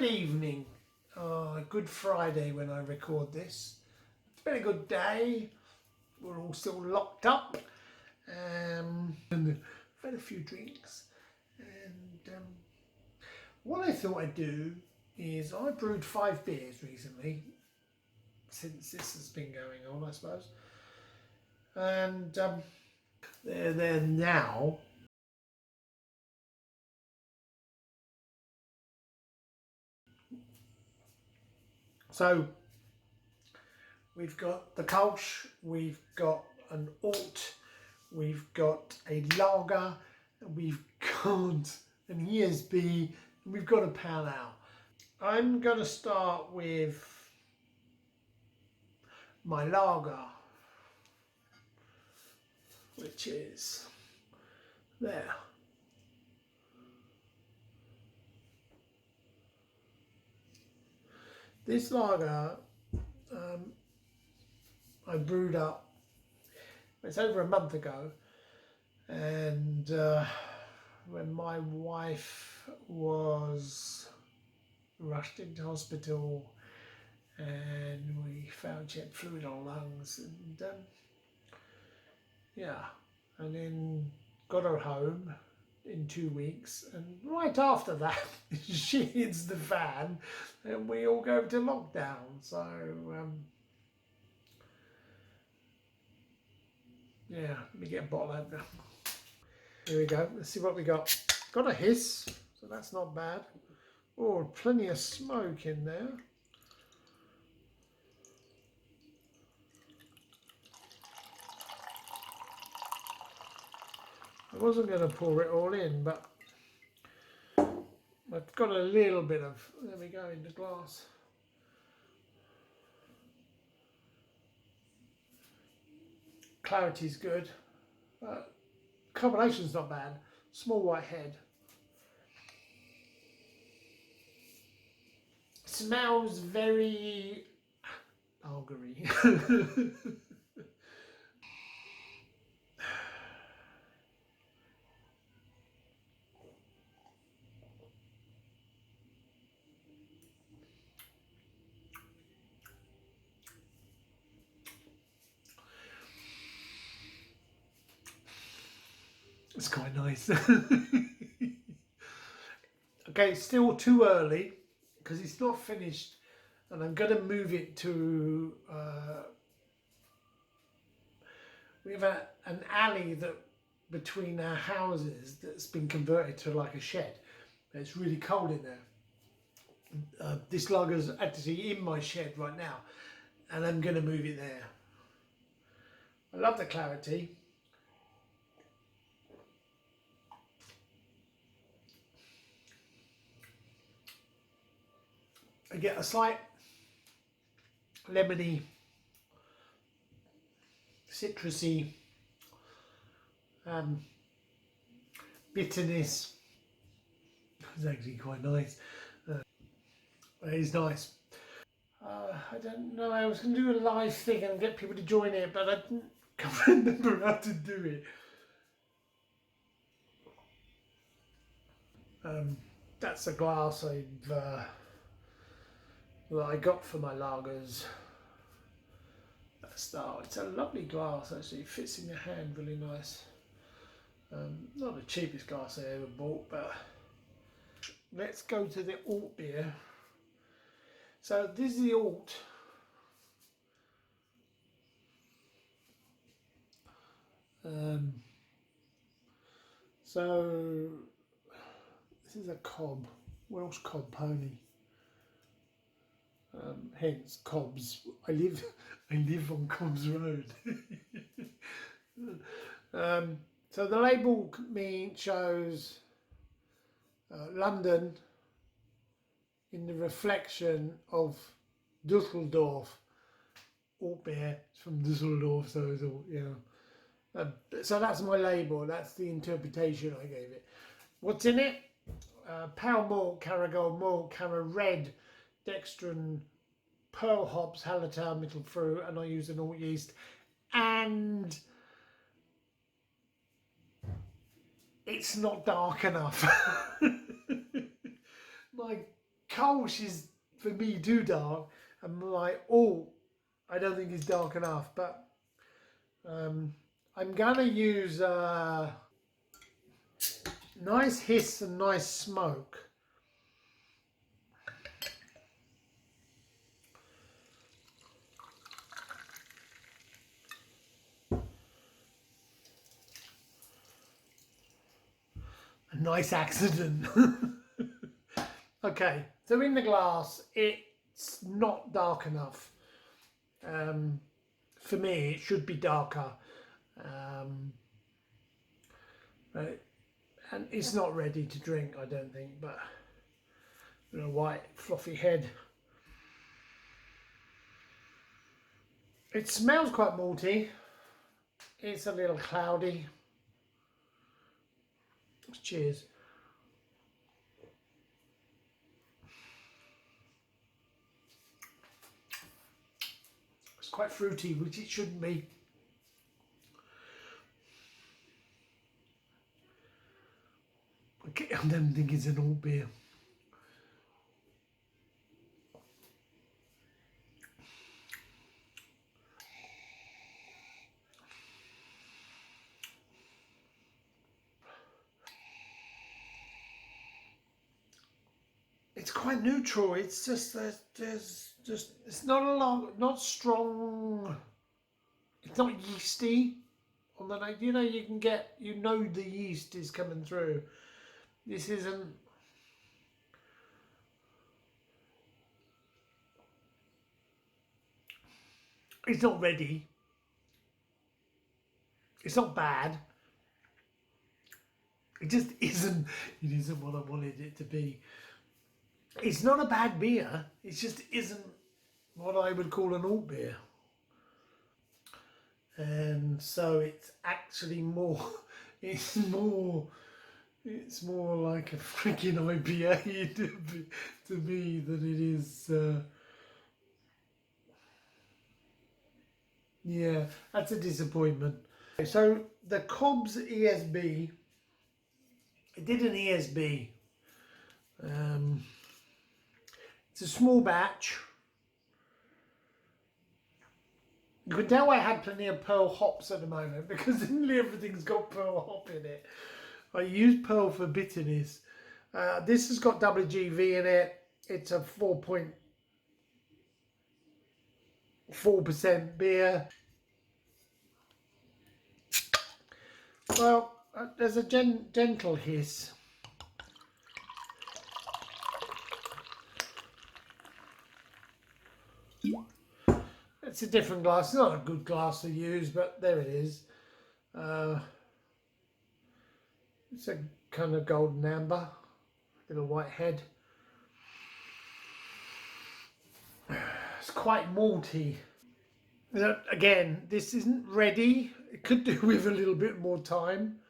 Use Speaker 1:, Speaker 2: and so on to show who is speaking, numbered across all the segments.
Speaker 1: evening. Good Friday when I record this. It's been a good day. We're all still locked up. And I've had a few drinks. And what I thought I'd do is I brewed 5 beers recently. Since this has been going on, I suppose. And they're there now. So we've got the Kolsch, we've got an Alt, we've got a Lager, we've got an ESB, and we've got a Pale Ale. I'm going to start with my Lager, which is there. This lager I brewed up, it's over a month ago, and when my wife was rushed into hospital and we found she had fluid on her lungs, and yeah, and then got her home in 2 weeks, and right after that she hits the fan and we all go to lockdown. So yeah, let me get a bottle opener. Here we go, let's see what we got. Got a hiss, so that's not bad. Oh, plenty of smoke in there. I wasn't going to pour it all in, but I've got a little bit of, there we go, in the glass. Clarity's good. Combination's not bad. Small white head. Smells very lagery. It's quite nice. Okay, it's still too early because it's not finished, and I'm going to move it to. We have an alley that between our houses that's been converted to like a shed. It's really cold in there. This lager's actually in my shed right now, and I'm going to move it there. I love the clarity. I get a slight lemony, citrusy bitterness. It's actually quite nice. It is nice. I don't know, I was going to do a live thing and get people to join it, but I didn't remember how to do it. That's a glass that I got for my lagers. It's a lovely glass actually, it fits in your hand really nice. Not the cheapest glass I ever bought, but let's go to the Alt beer. So this is the Alt. So this is a cob, Welsh cob pony. Hence Cobbs. I live on Cobbs Road. So the label shows London in the reflection of Dusseldorf. Alt beer, it's from Dusseldorf, so it's all, you know. So that's my label, that's the interpretation I gave it. What's in it? Pale malt, Cara Gold malt, Cara Red, dextrin, pearl hops, hallertau, middle fruit, and I use an alt yeast. And it's not dark enough. My Kolsch is for me too dark. I'm like, oh, I don't think it's dark enough. But I'm gonna use nice hiss and nice smoke. A nice accident. Okay, so in the glass, it's not dark enough. For me, it should be darker. And it's not ready to drink, I don't think, but a white fluffy head. It smells quite malty. It's a little cloudy. Cheers. It's quite fruity, which it shouldn't be. I don't think it's an alt beer. It's quite neutral. It's just there's just it's not a lot, not strong. It's not yeasty. On the night, you can get, the yeast is coming through. This isn't. It's not ready. It's not bad. It just isn't. It isn't what I wanted it to be. It's not a bad beer. It just isn't what I would call an alt beer. And so it's actually more. It's more like a freaking IPA to me than it is. Yeah, that's a disappointment. So the Cobb's ESB, I did an ESB. It's a small batch. You can tell I had plenty of pearl hops at the moment because nearly everything's got pearl hop in it. I use pearl for bitterness. This has got WGV in it. It's a 4.4% beer. Well, there's a gentle hiss. It's a different glass. It's not a good glass to use, but there it is. It's a kind of golden amber, little white head. It's quite malty. Again, this isn't ready. It could do with a little bit more time.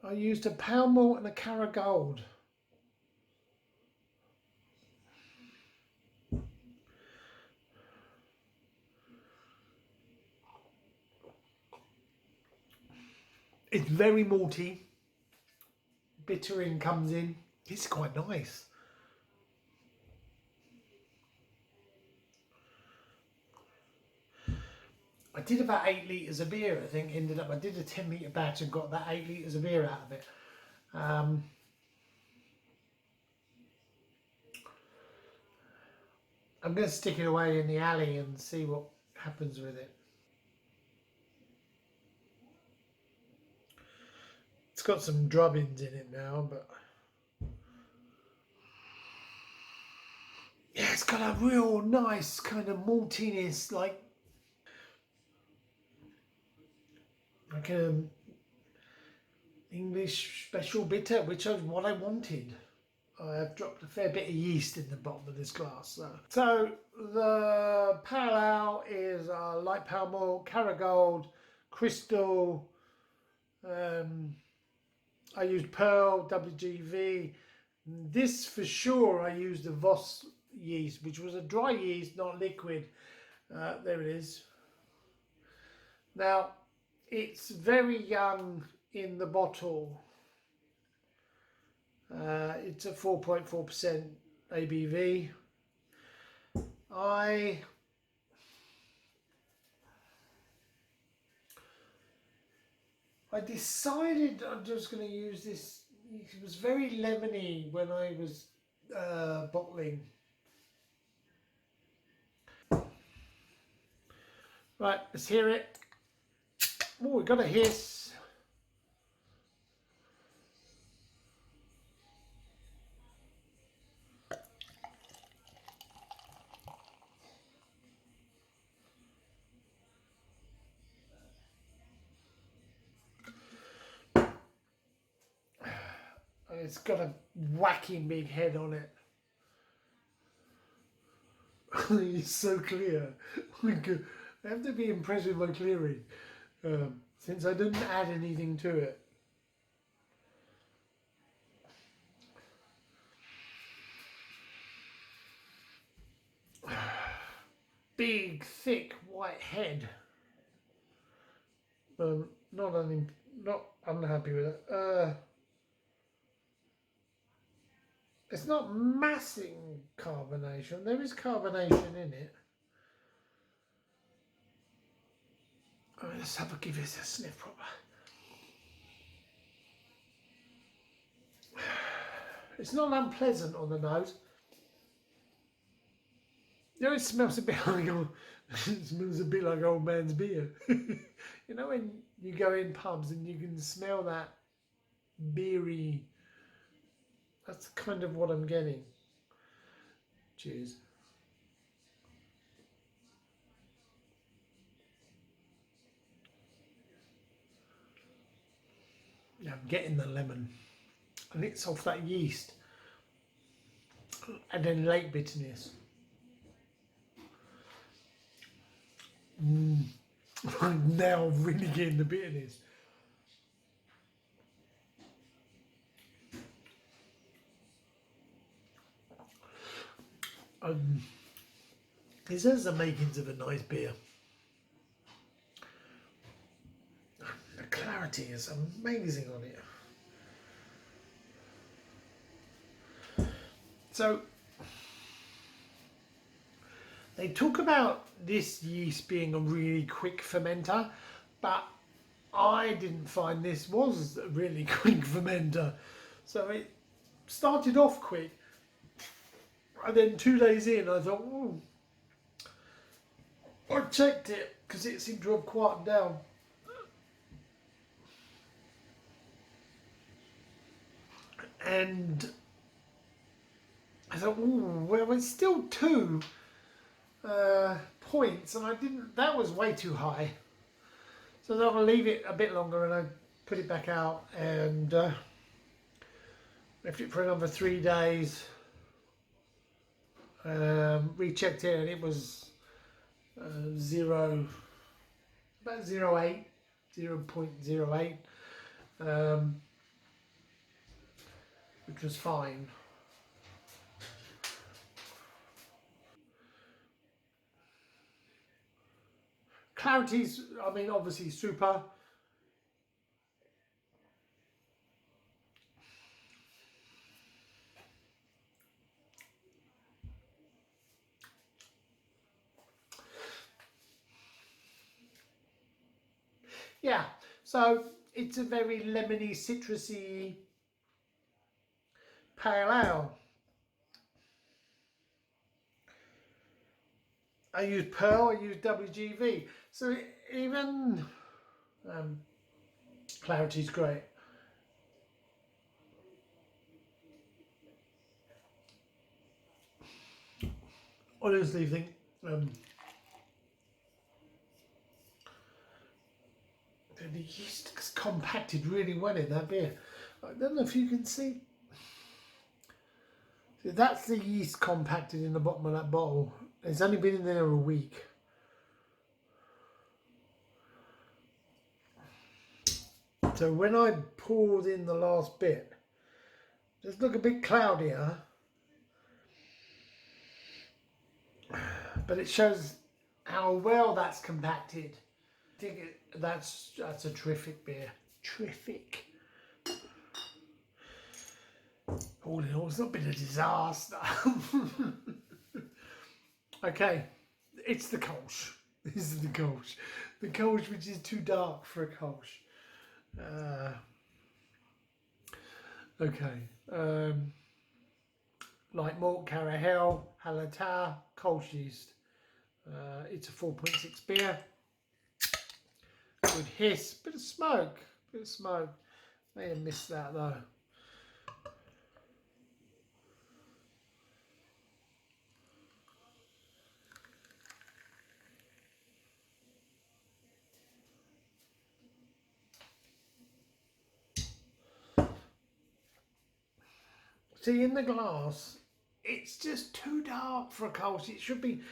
Speaker 1: I used a pale malt and a Cara Gold. It's very malty. Bittering comes in. It's quite nice. I did about 8 litres of beer, I think, I did a 10 litre batch and got about 8 litres of beer out of it. I'm going to stick it away in the alley and see what happens with it. It's got some drubbins in it now, but yeah, it's got a real nice kind of maltiness, like an English special bitter, which is what I wanted. I have dropped a fair bit of yeast in the bottom of this glass. So the pale ale is light pale malt, Cara Gold, Crystal. I used Pearl, WGV. This for sure I used the Voss yeast, which was a dry yeast, not liquid. There it is. Now, it's very young in the bottle. It's a 4.4% ABV. I decided I'm just going to use this. It was very lemony when I was bottling. Right, let's hear it. Oh, we got a hiss. It's got a wacky big head on it. It's so clear. I have to be impressed with my clearing, since I didn't add anything to it. Big, thick, white head. Not unhappy with it. It's not massive carbonation. There is carbonation in it. Let's give this a sniff proper. It's not unpleasant on the nose. You know, it smells a bit like it smells a bit like old man's beer. You know, when you go in pubs and you can smell that beery. That's kind of what I'm getting. Cheers. Yeah, I'm getting the lemon, and it's off that yeast, and then late bitterness. I'm now really getting the bitterness. This has the makings of a nice beer. The clarity is amazing on it. So they talk about this yeast being a really quick fermenter, but I didn't find this was a really quick fermenter. So it started off quick, and then 2 days in I thought, ooh. I checked it because it seemed to have quieted down. And I thought, ooh, well, it's still 2 points, and I didn't. That was way too high. So then I'll leave it a bit longer, and I put it back out and left it for another 3 days. Rechecked it, and it was about 0.08, which was fine. Clarity's, I mean, obviously super. Yeah, so it's a very lemony, citrusy pale ale. I use Pearl, I use WGV. So even Clarity's great. Honestly, think the yeast is compacted really well in that beer. I don't know if you can see. So that's the yeast compacted in the bottom of that bottle. It's only been in there a week. So when I poured in the last bit, just look a bit cloudier, but it shows how well that's compacted. I think that's a terrific beer. Terrific. All in all, it's not been a disaster. Okay, it's the Kolsch. This is the Kolsch. The Kolsch which is too dark for a Kolsch. Okay. Light malt, Carahel, Hallertau, Kolsch yeast. It's a 4.6 beer. Good hiss, bit of smoke, bit of smoke. May have missed that though. See, in the glass, it's just too dark for a Kolsch. It should be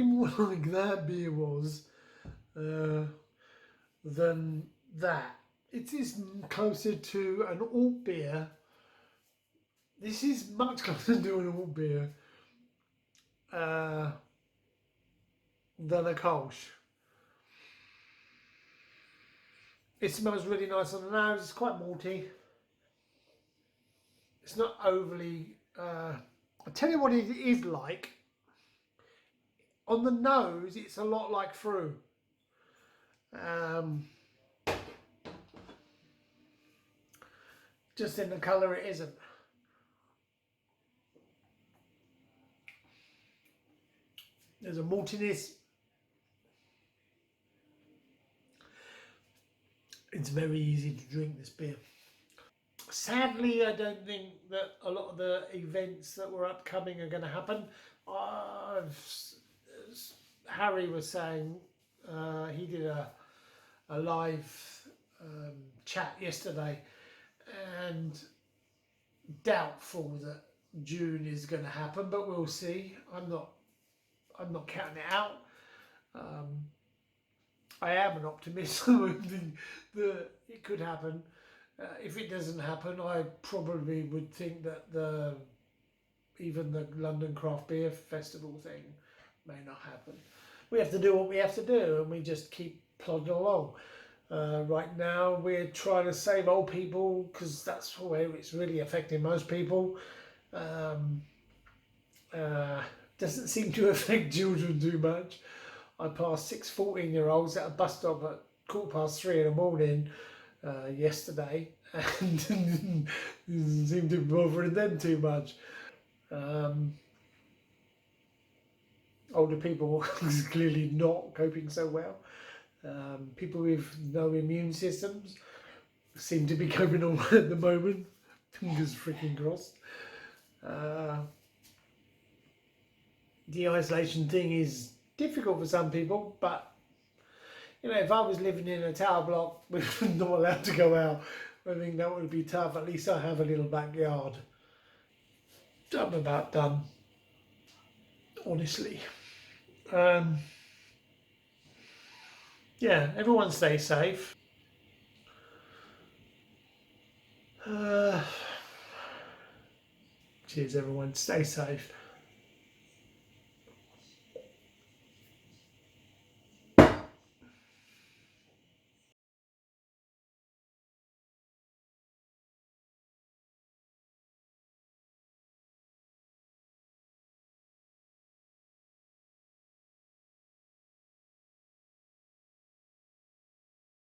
Speaker 1: more like that beer was than that. It is closer to an alt beer. This is much closer to an alt beer than a Kolsch. It smells really nice on the nose. It's quite malty. It's not overly. I'll tell you what it is like. On the nose, it's a lot like Fru. Just in the colour, it isn't. There's a maltiness. It's very easy to drink this beer. Sadly, I don't think that a lot of the events that were upcoming are going to happen. Harry was saying he did a live chat yesterday, and doubtful that June is going to happen, but we'll see. I'm not counting it out. I am an optimist. I think that it could happen. If it doesn't happen, I probably would think that even the London Craft Beer Festival thing may not happen. We have to do what we have to do, and we just keep plodding along. Right now, we're trying to save old people because that's where it's really affecting most people. Doesn't seem to affect children too much. I passed 6 14-year-olds at a bus stop at 3:15 in the morning yesterday, and didn't seem to be bothering them too much. Older people clearly not coping so well. People with no immune systems seem to be coping all right at the moment. Fingers freaking crossed. The isolation thing is difficult for some people, but you know, if I was living in a tower block with not allowed to go out, I think that would be tough. At least I have a little backyard. I'm about done, honestly. Yeah, everyone stay safe. Cheers, everyone. Stay safe.